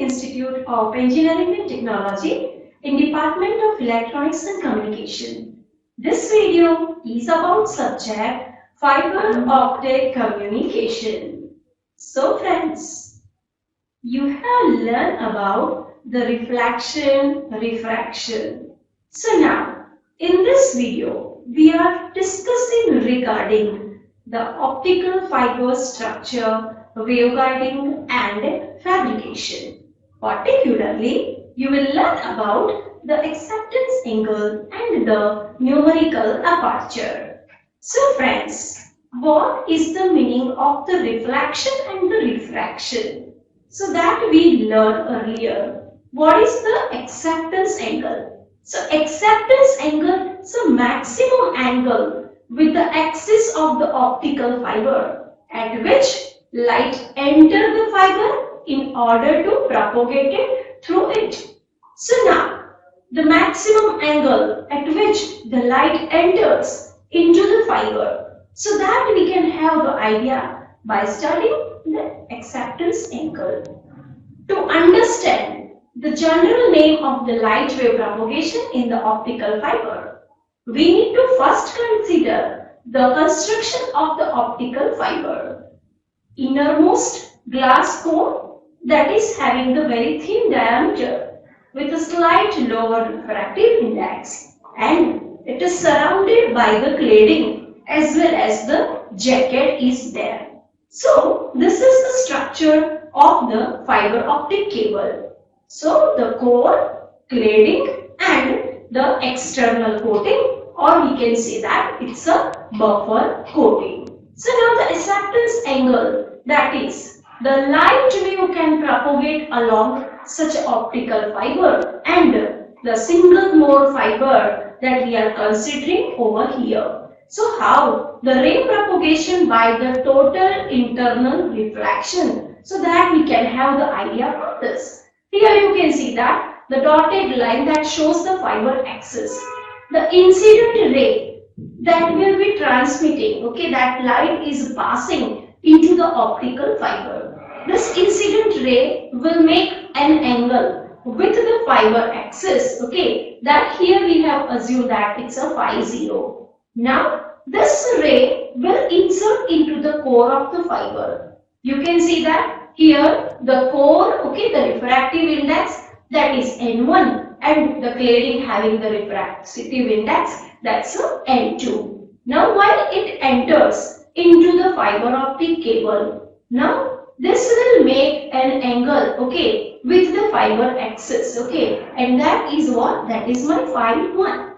Institute of Engineering and Technology in Department of Electronics and Communication. This video is about subject fiber optic communication. So friends, you have learned about the refraction. So now, in this video, we are discussing regarding the optical fiber structure, waveguiding and fabrication. Particularly, you will learn about the acceptance angle and the numerical aperture. So friends, what is the meaning of the reflection and the refraction? So that we learned earlier. What is the acceptance angle? So acceptance angle is a maximum angle with the axis of the optical fiber at which light enter the fiber in order to propagate it through it. So now, the maximum angle at which the light enters into the fiber, so that we can have the idea by studying the acceptance angle. To understand the general name of the light wave propagation in the optical fiber, we need to first consider the construction of the optical fiber. Innermost glass core that is having the very thin diameter with a slight lower refractive index, and it is surrounded by the cladding as well as the jacket is there. So this is the structure of the fiber optic cable. So the core, cladding and the external coating, or we can say that it's a buffer coating. So now the acceptance angle, that is the light wave can propagate along such optical fiber and the single mode fiber that we are considering over here. So how? The ray propagation by the total internal reflection, so that we can have the idea from this. Here you can see that the dotted line that shows the fiber axis. The incident ray that will be transmitting, okay, that light is passing into the optical fiber. This incident ray will make an angle with the fiber axis, okay, that here we have assumed that it's a phi 0. Now this ray will insert into the core of the fiber. You can see that here the core, okay, the refractive index, that is N1, and the cladding having the refractive index, that's a N2. Now while it enters into the fiber optic cable, now this will make an angle, okay, with the fiber axis, okay, and that is what? That is my phi 1.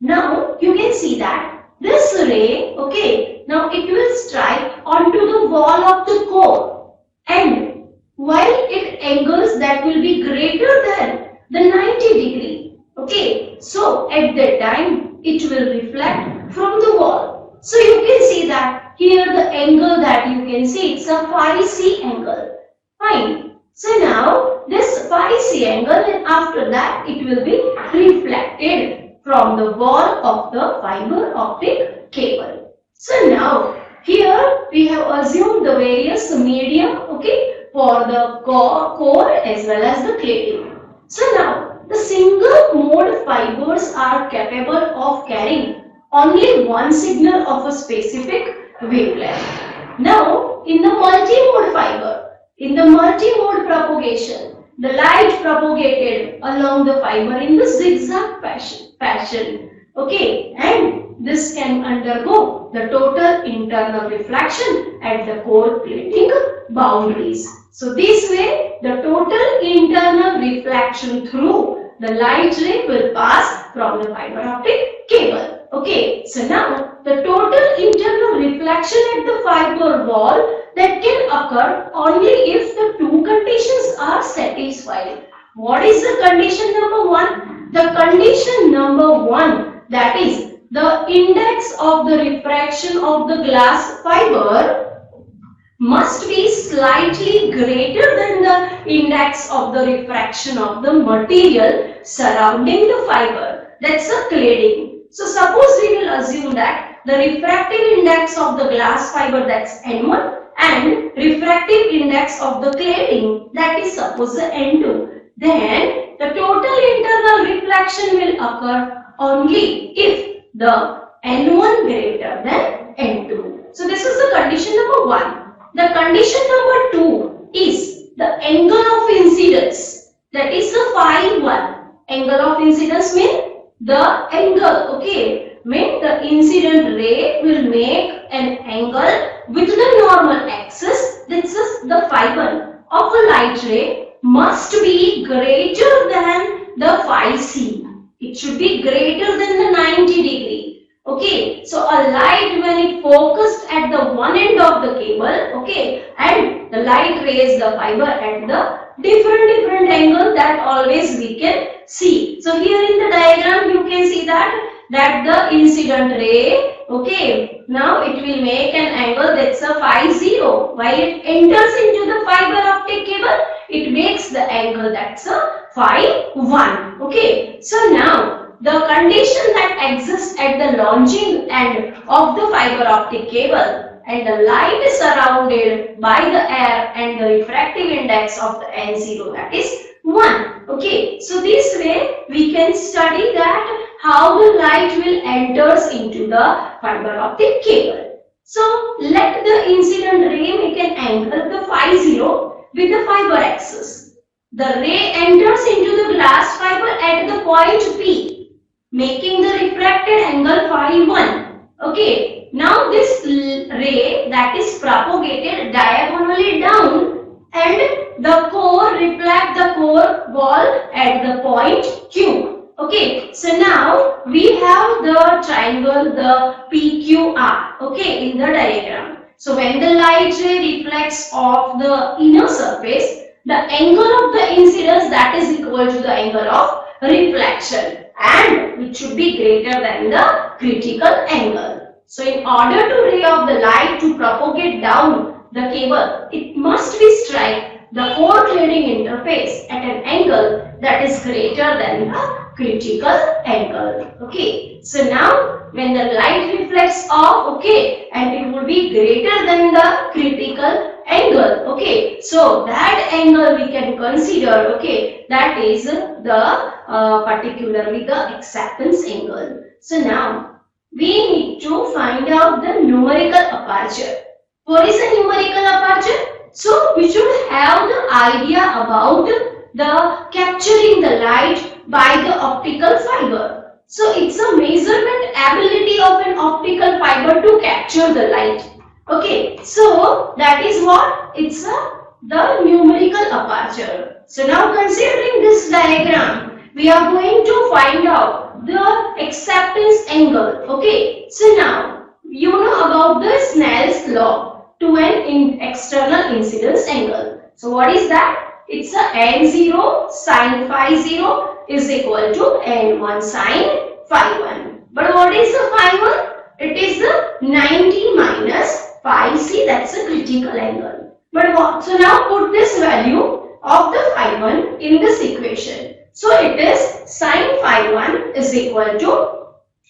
Now you can see that this ray, okay, now it will strike onto the wall of the core, and while it angles that will be greater than the 90 degree, okay, so at that time it will reflect from the wall. So you can see that here the angle that you can see, it's a phi c angle. Fine. So now this phi c angle, and after that it will be reflected from the wall of the fiber optic cable. So now here we have assumed the various medium, okay, for the core as well as the cladding. So now the single mode fibers are capable of carrying only one signal of a specific wavelength. Now in the multi-mode fiber, in the multi-mode propagation, the light propagated along the fiber in the zigzag fashion, okay, and this can undergo the total internal reflection at the core cladding boundaries. So this way the total internal reflection through the light ray will pass from the fiber optic cable. Okay, so now the total internal reflection at the fiber wall that can occur only if the two conditions are satisfied. What is the condition number 1? The condition number 1, that is the index of the refraction of the glass fiber must be slightly greater than the index of the refraction of the material surrounding the fiber. That's a cladding. So suppose we will assume that the refractive index of the glass fiber, that's N1, and refractive index of the cladding, that is suppose the N2, then the total internal reflection will occur only if the N1 greater than N2. So this is the condition number 1. The condition number 2 is the angle of incidence, that is the phi 1. Angle of incidence means the angle, okay, means the incident ray will make an angle with the normal axis, this is the phi 1 of a light ray must be greater than the phi c. It should be greater than the 90 degree. Okay, so a light when it focused at the one end of the cable, okay, and the light rays the fiber at the different angle, that always we can see. So here in the diagram you can see that the incident ray, okay, now it will make an angle that's a phi 0. While it enters into the fiber optic cable, it makes the angle that's a phi 1. Okay, so now the condition that exists at the launching end of the fiber optic cable and the light is surrounded by the air and the refractive index of the N0, that is 1. Okay, so this way we can study that how the light will enters into the fiber optic cable. So let the incident ray make an angle the phi 0 with the fiber axis. The ray enters into the glass fiber at the point P, making the refracted angle phi 1. Okay, now this ray that is propagated diagonally down and the core reflect the core wall at the point Q. Okay, so now we have the triangle the PQR, okay, in the diagram. So when the light ray reflects off the inner surface, the angle of the incidence that is equal to the angle of reflection, and it should be greater than the critical angle. So in order to ray of the light to propagate down the cable, it must be strike the core cladding interface at an angle that is greater than the critical angle. Okay, so now when the light reflects off, okay, and it will be greater than the critical angle. Okay, so that angle we can consider, okay, that is the particularly the acceptance angle. So now we need to find out the numerical aperture. What is a numerical aperture? So we should have the idea about the capturing the light by the optical fiber. So it's a measurement ability of an optical fiber to capture the light. Okay, so that is what? It's the numerical aperture. So now considering this diagram, we are going to find out the acceptance angle. Okay, so now you know about the Snell's law to an external incidence angle. So what is that? It's a N0 sin phi 0 is equal to N1 sin phi 1. But what is the phi 1? It is the 90 minus phi c, that's a critical angle. But what? So now put this value of the phi 1 in this equation. So it is sin phi 1 is equal to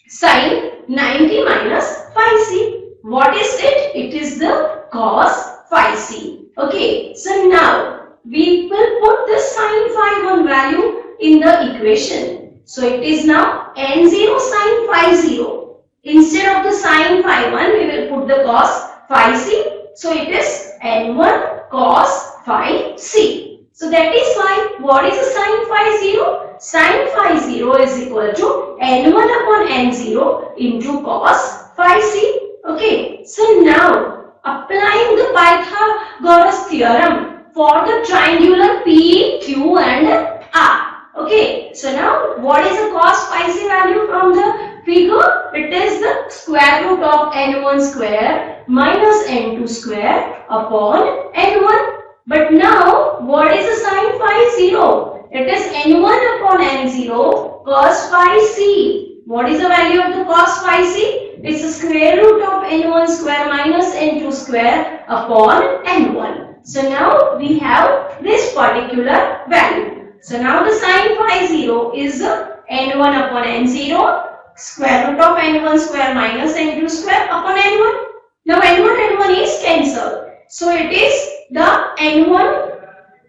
sin 90 minus phi c. What is it? It is the cos phi c. Okay, so now we will put the sin phi 1 value in the equation. So it is now N0 sin phi 0. Instead of the sin phi 1, we will put the cos phi c. So it is N1 cos phi c. So that is why, what is the sin phi 0? Sin phi 0 is equal to N1 upon N0 into cos phi c. Okay, so now applying the Pythagoras theorem for the triangular P, Q and R. Okay, so now what is the cos phi c value from the figure? It is the square root of N1 square minus N2 square upon N1. But now what is the sin phi 0? It is N1 upon N0 cos phi c. What is the value of the cos phi c? It's the square root of N1 square minus N2 square upon N1. So now we have this particular value. So now the sin phi 0 is N1 upon N0 square root of N1 square minus N2 square upon N1. Now N1 is cancelled. So it is the n1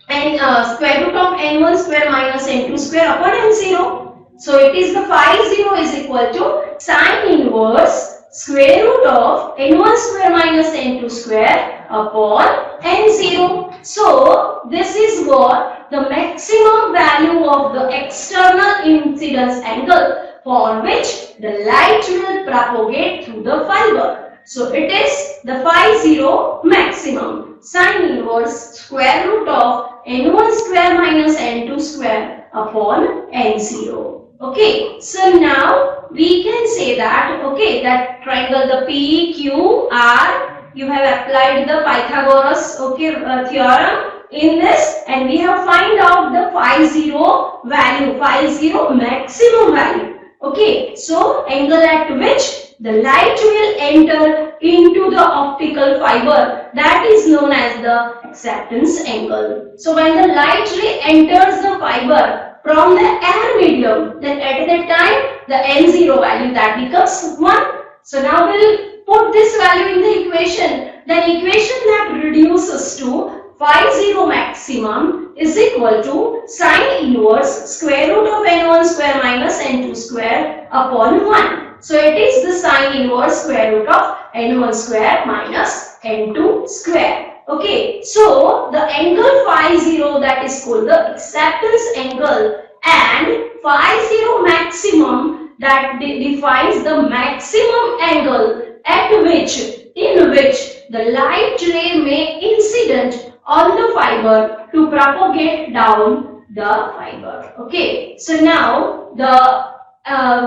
and square root of n1 square minus n2 square upon n0. So it is the phi 0 is equal to sine inverse square root of n1 square minus n2 square upon n0. So this is what the maximum value of the external incidence angle for which the light will propagate through the fiber. So it is the phi 0 maximum sine inverse square root of n1 square minus n2 square upon n0. Okay, so now we can say that, okay, that triangle the PQR, you have applied the Pythagoras, okay, theorem in this, and we have find out the phi 0 value, phi 0 maximum value. Okay, so angle at which the light will enter into the optical fiber, that is known as the acceptance angle. So when the light ray enters the fiber from the air medium, then at that time the n0 value that becomes 1. So now we'll put this value in the equation. The equation that reduces to phi 0 maximum is equal to sine inverse square root of n1 square minus n2 square upon 1. So it is the sine inverse square root of n1 square minus n2 square. Okay, so the angle phi 0, that is called the acceptance angle, and phi 0 maximum, that defines the maximum angle at which, in which the light ray may incident on the fiber to propagate down the fiber. Okay, so now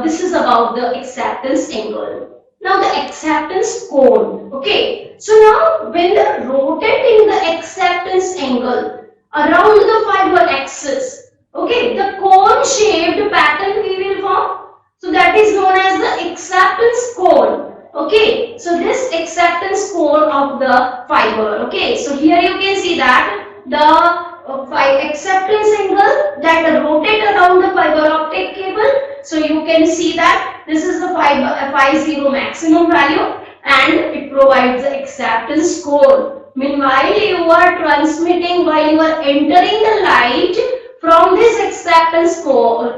this is about the acceptance angle. Now the acceptance cone. Okay, so now when rotating the acceptance angle around the fiber axis, okay, the cone shaped pattern we will form. So that is known as the acceptance cone. Okay, so this acceptance cone of the fiber. Okay, so here you can see that the acceptance angle that rotate around the fiber optic cable. So you can see that this is the phi 0 maximum value, and it provides the acceptance cone. Meanwhile, you are transmitting, while you are entering the light from this acceptance cone,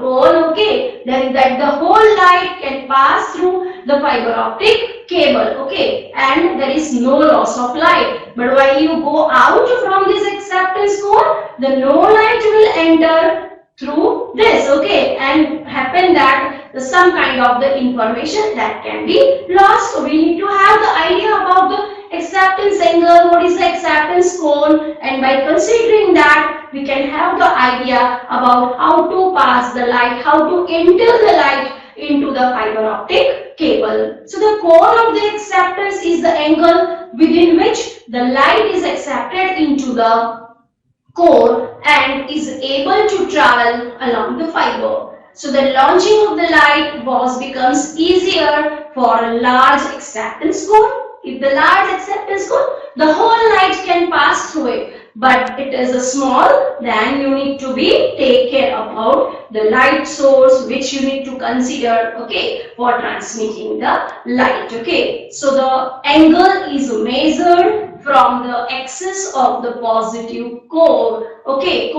okay, then that the whole light can pass through the fiber optic cable, okay, and there is no loss of light. But while you go out from this acceptance cone, the no light will enter through this, okay, and happen that some kind of the information that can be lost. So we need to have the idea about the acceptance angle, what is the acceptance cone, and by considering that we can have the idea about how to pass the light, how to enter the light into the fiber optic cable. So the cone of the acceptance is the angle within which the light is accepted into the core and is able to travel along the fiber. So the launching of the light becomes easier for a large acceptance cone. If the large acceptance cone, the whole light can pass through it. But it is a small, then you need to take care about the light source which you need to consider, okay, for transmitting the light. Okay, so the angle is measured from the axis of the positive cone, okay,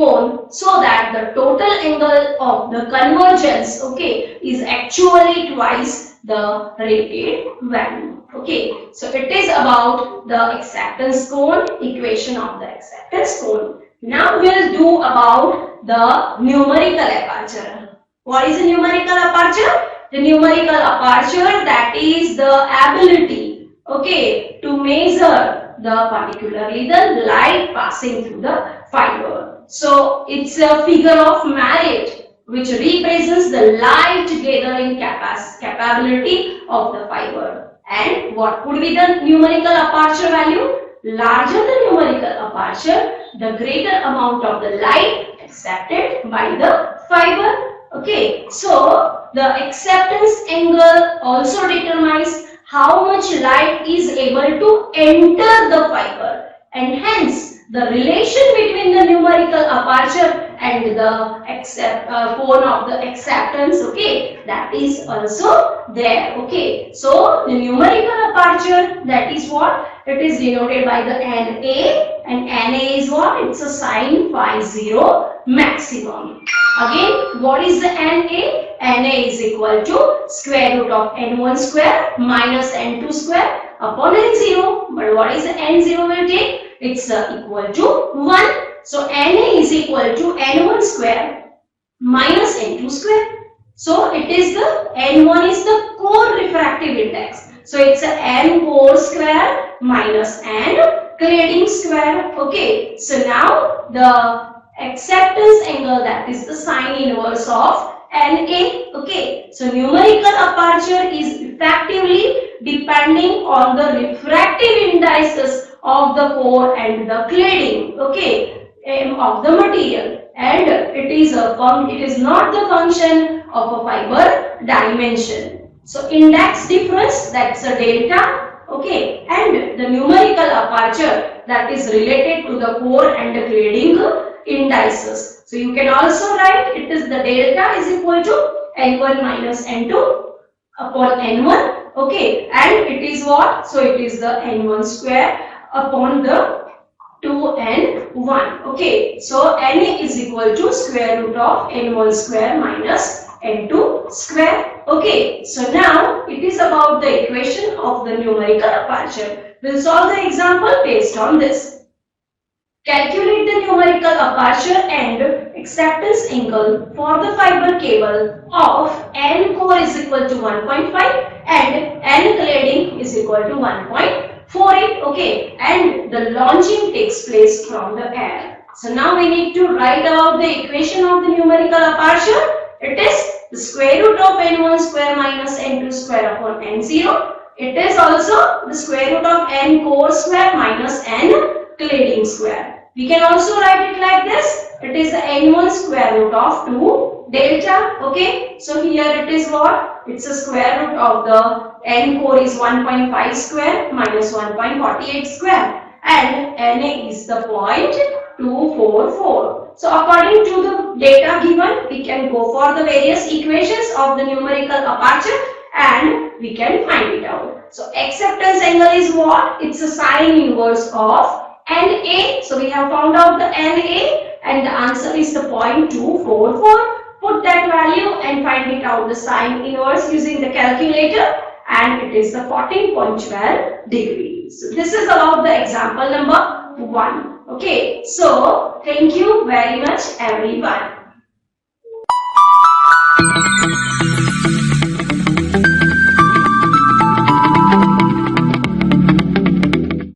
so that the total angle of the convergence, okay, is actually twice the rated value. Okay, so it is about the acceptance cone, equation of the acceptance cone. Now we'll do about the numerical aperture. What is a numerical aperture? The numerical aperture, that is the ability, okay, to measure particularly the light passing through the fiber. So it's a figure of merit which represents the light gathering capability of the fiber. And what would be the numerical aperture value? Larger the numerical aperture, the greater amount of the light accepted by the fiber. Okay, so the acceptance angle also determines how much light is able to enter the fiber, and hence the relation between the numerical aperture and the cone of the acceptance, okay, that is also there, okay. So the numerical aperture, that is what? It is denoted by the NA, and NA is what? It's a sin phi 0 maximum. Again, what is the NA? NA is equal to square root of n1 square minus n2 square upon n0. But what is the n0 will take? It's equal to 1. So NA is equal to n1 square minus n2 square. So it is the n1 is the core refractive index. So it's a n core square minus n cladding square. Okay. So now the acceptance angle, that is the sine inverse of NA. Okay. So numerical aperture is effectively depending on the refractive indices of the core and the cladding, okay, of the material, and it is not the function of a fiber dimension. So index difference, that's a delta, okay, and the numerical aperture, that is related to the core and the cladding indices. So you can also write it is the delta is equal to n1 minus n2 upon n1, okay, and it is what? So it is the n1 square upon the 2 and 1, okay. So NA is equal to square root of n1 square minus n2 square, okay. So now it is about the equation of the numerical aperture. We'll solve the example based on this. Calculate the numerical aperture and acceptance angle for the fiber cable of n core is equal to 1.5 and n cladding is equal to 1.48, okay, and the launching takes place from the air. So now we need to write out the equation of the numerical aperture. It is the square root of n1 square minus n2 square upon n0. It is also the square root of n core square minus n cladding square. We can also write it like this. It is the n1 square root of 2 delta, okay. So here it is what? It's a square root of the n core is 1.5 square minus 1.48 square, and NA is the 0.244. So according to the data given, we can go for the various equations of the numerical aperture and we can find it out. So acceptance angle is what? It's a sine inverse of NA. So we have found out the NA and the answer is the 0.244. Put that value and find it out the sine inverse using the calculator, and it is the 14.12 degrees. So this is about the example number 1. Okay. So thank you very much everyone.